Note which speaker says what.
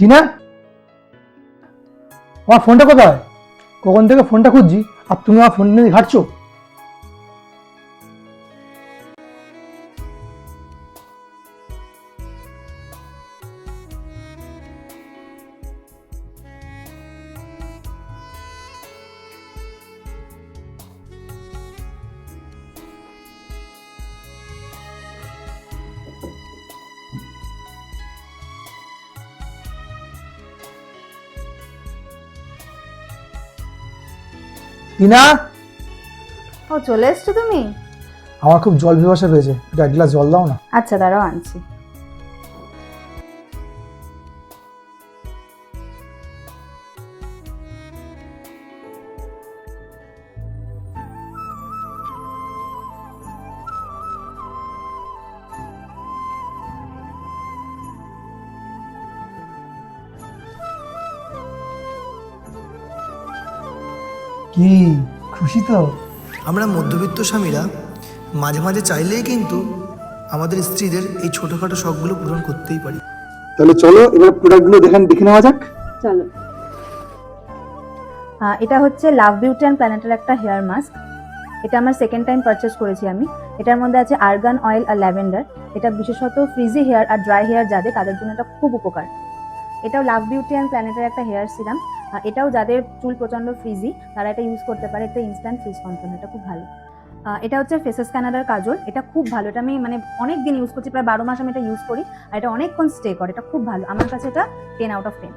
Speaker 1: টিনা, আমার ফোনটা কোথায়? কখন থেকে ফোনটা খুঁজছি আর তুমি আমার ফোন নিয়ে ঘাটছো। টিনা,
Speaker 2: ও চলে এসছো তুমি?
Speaker 1: আমার খুব জল পিপাসা পেয়েছে, একটু এক গ্লাস জল দাও না।
Speaker 2: আচ্ছা দাঁড়াও আনছি।
Speaker 1: কি খুশি তো?
Speaker 3: আমরা মধ্যবিত্ত স্বামীরা মাঝে মাঝে চাইলেই কিন্তু আমাদের স্ত্রীদের এই ছোটোখাটো শখগুলো পূরণ করতেই পারি।
Speaker 1: তাহলে চলো এবার প্রোডাক্টগুলো দেখে নেওয়া যাক।
Speaker 2: চলো। এটা হচ্ছে লাভ বিউটি অ্যান্ড প্ল্যানেটের একটা হেয়ার মাস্ক। এটা আমার সেকেন্ড টাইম পারচেস করেছি আমি। এটার মধ্যে আছে আর্গান অয়েল আর ল্যাভেন্ডার। এটা বিশেষত ফ্রিজি হেয়ার আর ড্রাই হেয়ার যাদের তাদের জন্য এটা খুব উপকার। এটাও লাভ বিউটি অ্যান্ড প্ল্যানেটের একটা হেয়ার সিরাম। এটাও যাদের চুল প্রচন্ড ফ্রিজি তারা এটা ইউজ করতে পারে। এটা ইনস্ট্যান্ট ফ্রিজ কন্ট্রোল, এটা খুব ভালো। এটা হচ্ছে ফেসেস কানাডার কাজল। এটা খুব ভালো, এটা আমি মানে অনেক দিন ইউজ করছি, প্রায় 12 মাস আমি এটা ইউজ করি আর এটা অনেকক্ষণ স্টে করে, এটা খুব ভালো। আমার কাছে এটা 10 আউট অফ 10।